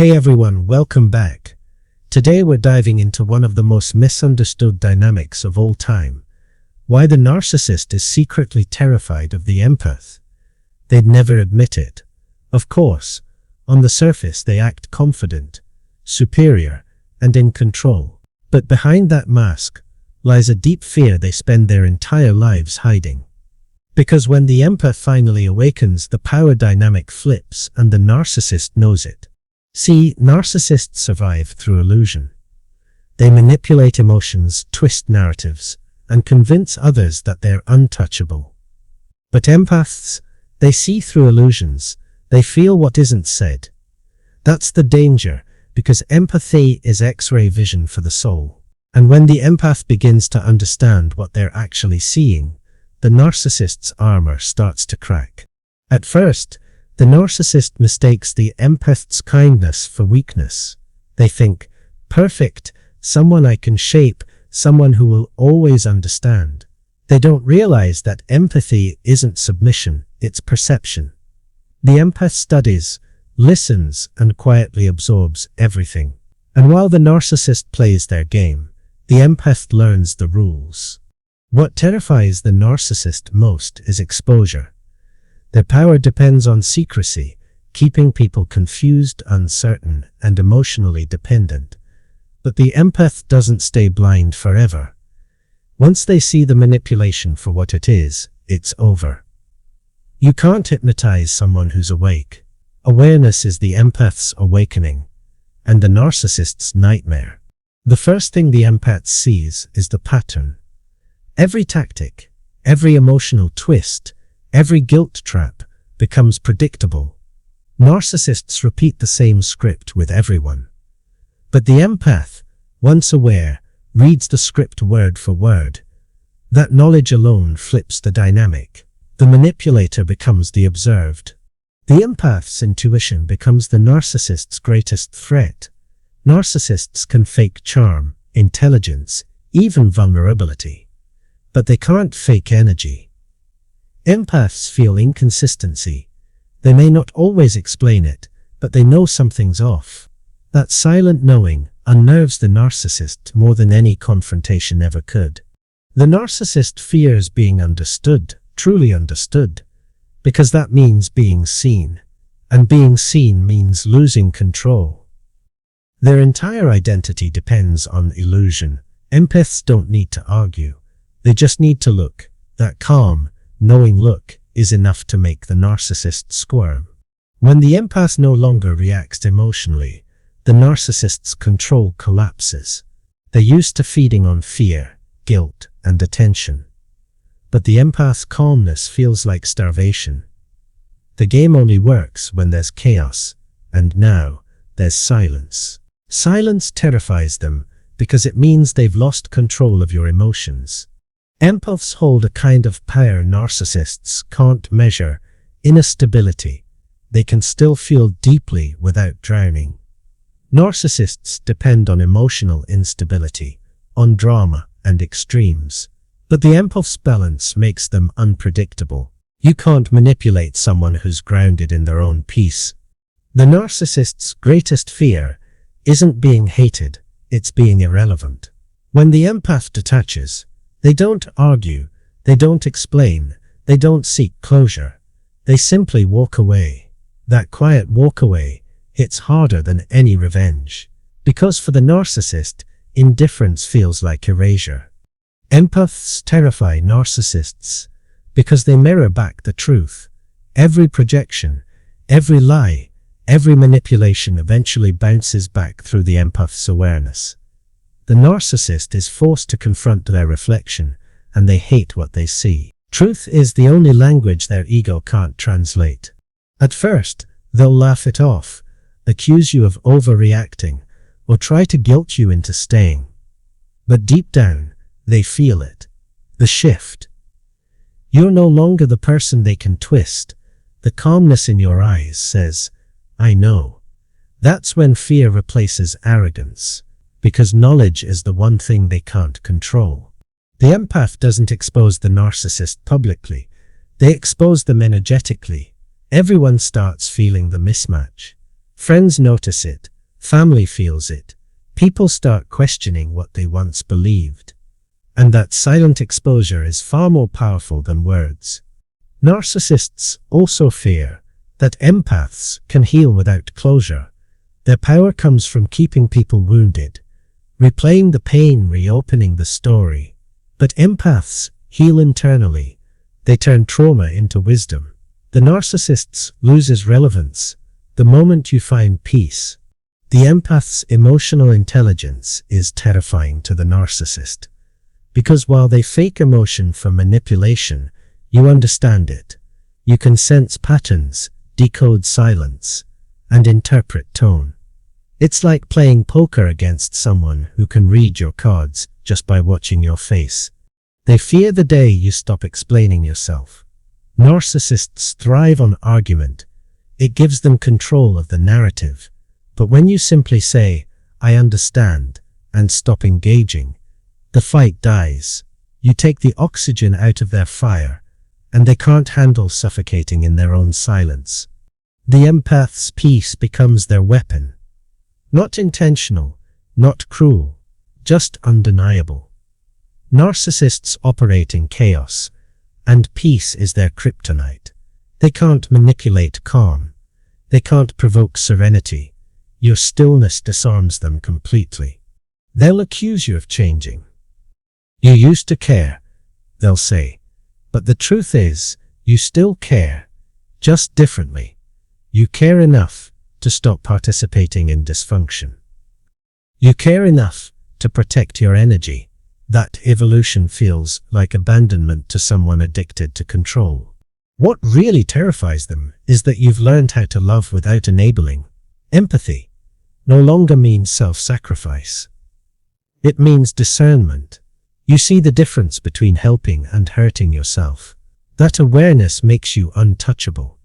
Hey everyone, welcome back. Today we're diving into one of the most misunderstood dynamics of all time. Why the narcissist is secretly terrified of the empath. They'd never admit it. Of course, on the surface they act confident, superior, and in control. But behind that mask lies a deep fear they spend their entire lives hiding. Because when the empath finally awakens, the power dynamic flips and the narcissist knows it. See, narcissists survive through illusion. They manipulate emotions, twist narratives, and convince others that they're untouchable. But empaths, they see through illusions. They feel what isn't said. That's the danger, because empathy is X-ray vision for the soul. And when the empath begins to understand what they're actually seeing, the narcissist's armor starts to crack. At first, the narcissist mistakes the empath's kindness for weakness. They think, perfect, someone I can shape, someone who will always understand. They don't realize that empathy isn't submission, it's perception. The empath studies, listens, and quietly absorbs everything. And while the narcissist plays their game, the empath learns the rules. What terrifies the narcissist most is exposure. Their power depends on secrecy, keeping people confused, uncertain, and emotionally dependent. But the empath doesn't stay blind forever. Once they see the manipulation for what it is, it's over. You can't hypnotize someone who's awake. Awareness is the empath's awakening, and the narcissist's nightmare. The first thing the empath sees is the pattern. Every tactic, every emotional twist, every guilt trap becomes predictable. Narcissists repeat the same script with everyone. But the empath, once aware, reads the script word for word. That knowledge alone flips the dynamic. The manipulator becomes the observed. The empath's intuition becomes the narcissist's greatest threat. Narcissists can fake charm, intelligence, even vulnerability. But they can't fake energy. Empaths feel inconsistency. They may not always explain it, but they know something's off. That silent knowing unnerves the narcissist more than any confrontation ever could. The narcissist fears being understood, truly understood, because that means being seen, and being seen means losing control. Their entire identity depends on illusion. Empaths don't need to argue. They just need to look. That calm, knowing look is enough to make the narcissist squirm. When the empath no longer reacts emotionally, the narcissist's control collapses. They're used to feeding on fear, guilt, and attention. But the empath's calmness feels like starvation. The game only works when there's chaos, and now there's silence. Silence terrifies them because it means they've lost control of your emotions. Empaths hold a kind of power narcissists can't measure: inner stability. They can still feel deeply without drowning. Narcissists depend on emotional instability, on drama and extremes. But the empath's balance makes them unpredictable. You can't manipulate someone who's grounded in their own peace. The narcissist's greatest fear isn't being hated, it's being irrelevant. When the empath detaches, they don't argue, they don't explain, they don't seek closure. They simply walk away. That quiet walk away hits harder than any revenge. Because for the narcissist, indifference feels like erasure. Empaths terrify narcissists because they mirror back the truth. Every projection, every lie, every manipulation eventually bounces back through the empath's awareness. The narcissist is forced to confront their reflection, and they hate what they see. Truth is the only language their ego can't translate. At first, they'll laugh it off, accuse you of overreacting, or try to guilt you into staying. But deep down, they feel it. The shift. You're no longer the person they can twist. The calmness in your eyes says, I know. That's when fear replaces arrogance. Because knowledge is the one thing they can't control. The empath doesn't expose the narcissist publicly. They expose them energetically. Everyone starts feeling the mismatch. Friends notice it, family feels it, people start questioning what they once believed. And that silent exposure is far more powerful than words. Narcissists also fear that empaths can heal without closure. Their power comes from keeping people wounded, replaying the pain, reopening the story. But empaths heal internally. They turn trauma into wisdom. The narcissist loses relevance the moment you find peace. The empath's emotional intelligence is terrifying to the narcissist. Because while they fake emotion for manipulation, you understand it. You can sense patterns, decode silence, and interpret tone. It's like playing poker against someone who can read your cards just by watching your face. They fear the day you stop explaining yourself. Narcissists thrive on argument. It gives them control of the narrative. But when you simply say, "I understand," and stop engaging, the fight dies. You take the oxygen out of their fire, and they can't handle suffocating in their own silence. The empath's peace becomes their weapon. Not intentional, not cruel, just undeniable. Narcissists operate in chaos, and peace is their kryptonite. They can't manipulate calm. They can't provoke serenity. Your stillness disarms them completely. They'll accuse you of changing. "You used to care," they'll say. But the truth is, you still care, just differently. You care enough to stop participating in dysfunction. You care enough to protect your energy. That evolution feels like abandonment to someone addicted to control. What really terrifies them is that you've learned how to love without enabling. Empathy no longer means self-sacrifice. It means discernment. You see the difference between helping and hurting yourself. That awareness makes you untouchable,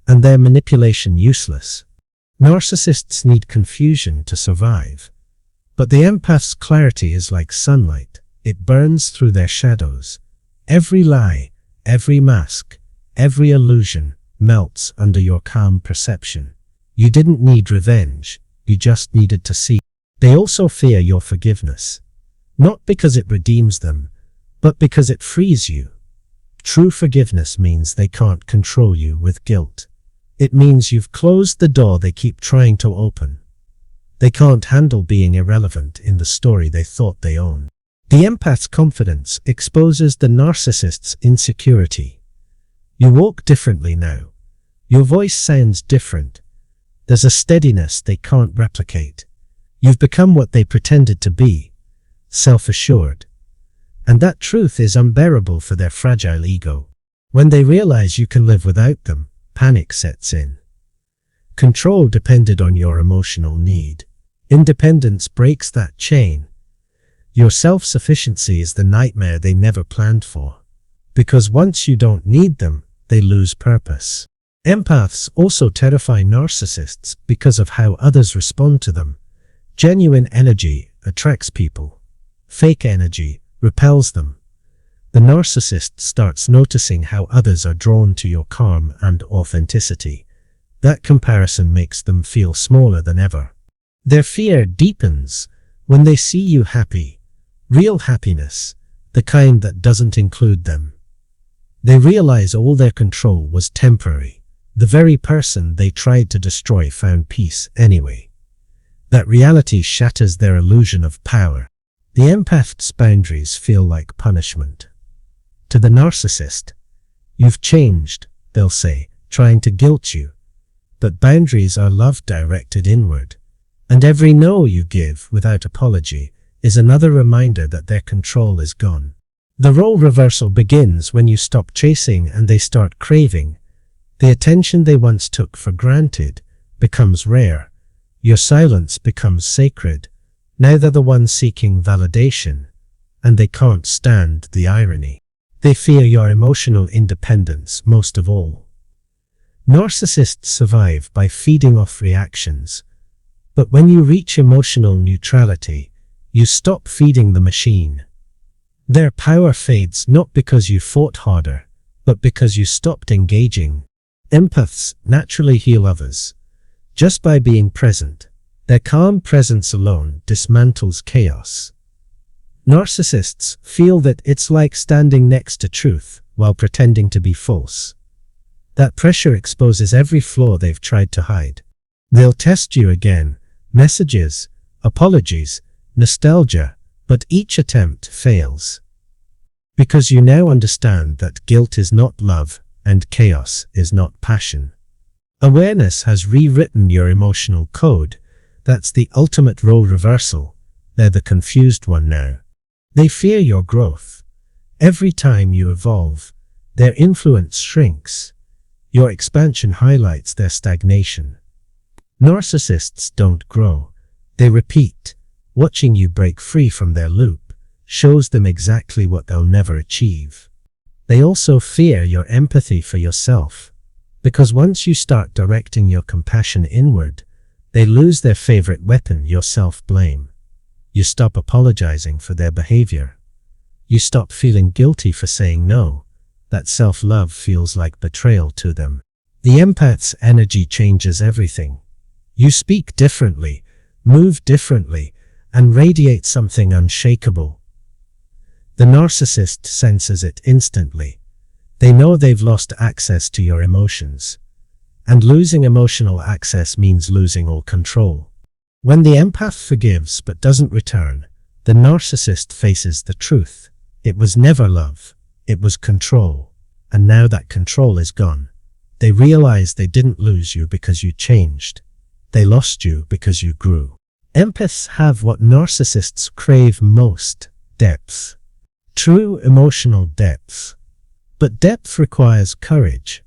and their manipulation useless. Narcissists need confusion to survive. But the empath's clarity is like sunlight. It burns through their shadows. Every lie, every mask, every illusion melts under your calm perception. You didn't need revenge, you just needed to see. They also fear your forgiveness. Not because it redeems them, but because it frees you. True forgiveness means they can't control you with guilt. It means you've closed the door they keep trying to open. They can't handle being irrelevant in the story they thought they owned. The empath's confidence exposes the narcissist's insecurity. You walk differently now. Your voice sounds different. There's a steadiness they can't replicate. You've become what they pretended to be, self-assured. And that truth is unbearable for their fragile ego. When they realize you can live without them, panic sets in. Control depended on your emotional need. Independence breaks that chain. Your self-sufficiency is the nightmare they never planned for. Because once you don't need them, they lose purpose. Empaths also terrify narcissists because of how others respond to them. Genuine energy attracts people. Fake energy repels them. The narcissist starts noticing how others are drawn to your calm and authenticity. That comparison makes them feel smaller than ever. Their fear deepens when they see you happy. Real happiness, the kind that doesn't include them. They realize all their control was temporary. The very person they tried to destroy found peace anyway. That reality shatters their illusion of power. The empath's boundaries feel like punishment. To the narcissist, "You've changed," they'll say, trying to guilt you. But boundaries are love directed inward. And every no you give without apology is another reminder that their control is gone. The role reversal begins when you stop chasing and they start craving. The attention they once took for granted becomes rare. Your silence becomes sacred. Now they're the ones seeking validation, and they can't stand the irony. They fear your emotional independence most of all. Narcissists survive by feeding off reactions. But when you reach emotional neutrality, you stop feeding the machine. Their power fades not because you fought harder, but because you stopped engaging. Empaths naturally heal others. just by being present. Their calm presence alone dismantles chaos. Narcissists feel that it's like standing next to truth while pretending to be false. That pressure exposes every flaw they've tried to hide. They'll test you again, messages, apologies, nostalgia, but each attempt fails. Because you now understand that guilt is not love and chaos is not passion. Awareness has rewritten your emotional code. That's the ultimate role reversal. They're the confused one now. They fear your growth. Every time you evolve, their influence shrinks. Your expansion highlights their stagnation. Narcissists don't grow. They repeat. Watching you break free from their loop shows them exactly what they'll never achieve. They also fear your empathy for yourself, because once you start directing your compassion inward, they lose their favorite weapon, your self-blame. You stop apologizing for their behavior. You stop feeling guilty for saying no. That self-love feels like betrayal to them. The empath's energy changes everything. You speak differently, move differently, and radiate something unshakable. The narcissist senses it instantly. They know they've lost access to your emotions. And losing emotional access means losing all control. When the empath forgives but doesn't return, the narcissist faces the truth. It was never love. It was control. And now that control is gone. They realize they didn't lose you because you changed. They lost you because you grew. Empaths have what narcissists crave most: depth. True emotional depth. But depth requires courage,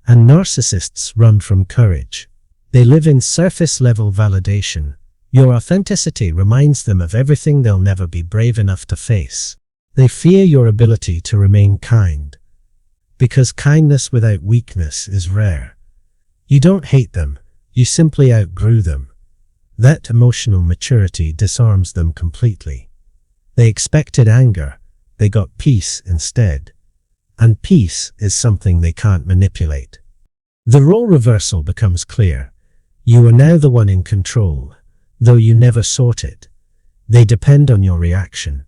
and narcissists run from courage. They live in surface-level validation. Your authenticity reminds them of everything they'll never be brave enough to face. They fear your ability to remain kind, because kindness without weakness is rare. You don't hate them, you simply outgrew them. That emotional maturity disarms them completely. They expected anger, they got peace instead. And peace is something they can't manipulate. The role reversal becomes clear. You are now the one in control, though you never sought it. They depend on your reaction.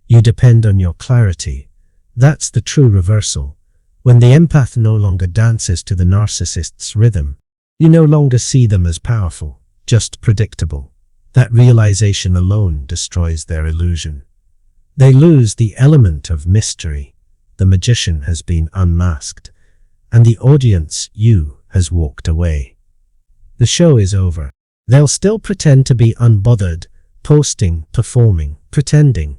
You depend on your clarity. That's the true reversal. When the empath no longer dances to the narcissist's rhythm, you no longer see them as powerful, just predictable. That realization alone destroys their illusion. They lose the element of mystery. The magician has been unmasked, and the audience, you, has walked away. The show is over. They'll still pretend to be unbothered, posting, performing, pretending.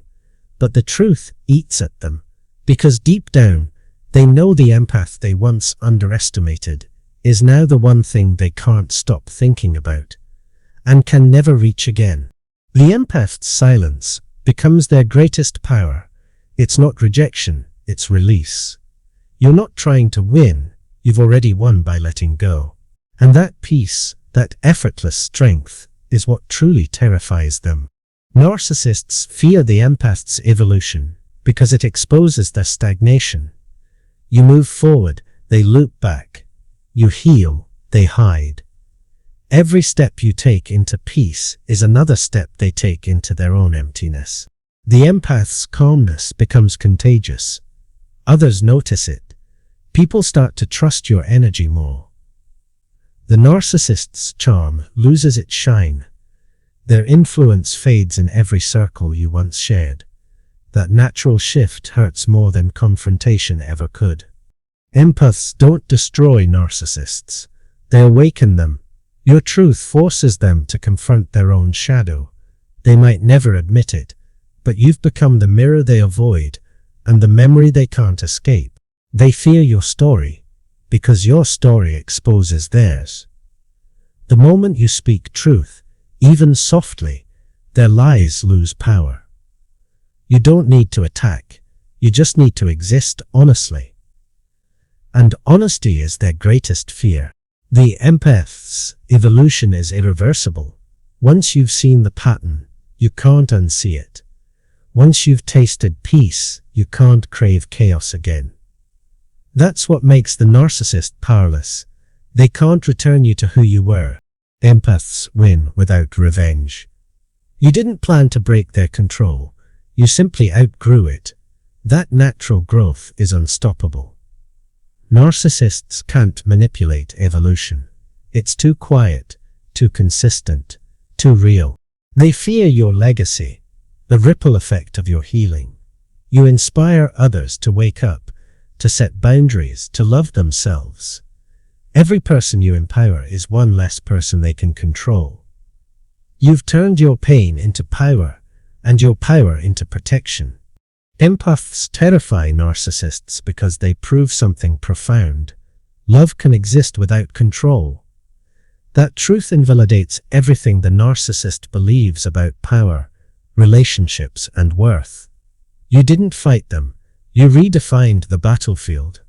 But the truth eats at them, because deep down, they know the empath they once underestimated is now the one thing they can't stop thinking about, and can never reach again. The empath's silence becomes their greatest power. It's not rejection, it's release. You're not trying to win, you've already won by letting go. And that peace, that effortless strength, is what truly terrifies them. Narcissists fear the empath's evolution because it exposes their stagnation. You move forward, they loop back. You heal, they hide. Every step you take into peace is another step they take into their own emptiness. The empath's calmness becomes contagious. Others notice it. People start to trust your energy more. The narcissist's charm loses its shine. Their influence fades in every circle you once shared. That natural shift hurts more than confrontation ever could. Empaths don't destroy narcissists. They awaken them. Your truth forces them to confront their own shadow. They might never admit it, but you've become the mirror they avoid and the memory they can't escape. They fear your story because your story exposes theirs. The moment you speak truth, even softly, their lies lose power. You don't need to attack, you just need to exist honestly. And honesty is their greatest fear. The empath's evolution is irreversible. Once you've seen the pattern, you can't unsee it. Once you've tasted peace, you can't crave chaos again. That's what makes the narcissist powerless. They can't return you to who you were. Empaths win without revenge. You didn't plan to break their control. You simply outgrew it. That natural growth is unstoppable. Narcissists can't manipulate evolution. It's too quiet, too consistent, too real. They fear your legacy, the ripple effect of your healing. You inspire others to wake up, to set boundaries, to love themselves. Every person you empower is one less person they can control. You've turned your pain into power, and your power into protection. Empaths terrify narcissists because they prove something profound. Love can exist without control. That truth invalidates everything the narcissist believes about power, relationships, and worth. You didn't fight them. You redefined the battlefield.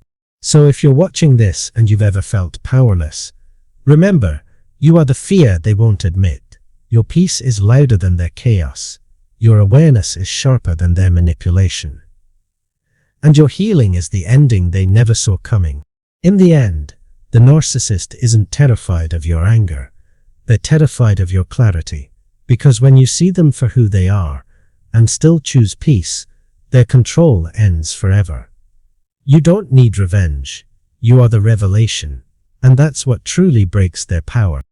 So if you're watching this and you've ever felt powerless, remember, you are the fear they won't admit. Your peace is louder than their chaos. Your awareness is sharper than their manipulation. And your healing is the ending they never saw coming. In the end, the narcissist isn't terrified of your anger. They're terrified of your clarity. Because when you see them for who they are, and still choose peace, their control ends forever. You don't need revenge. You are the revelation. And that's what truly breaks their power.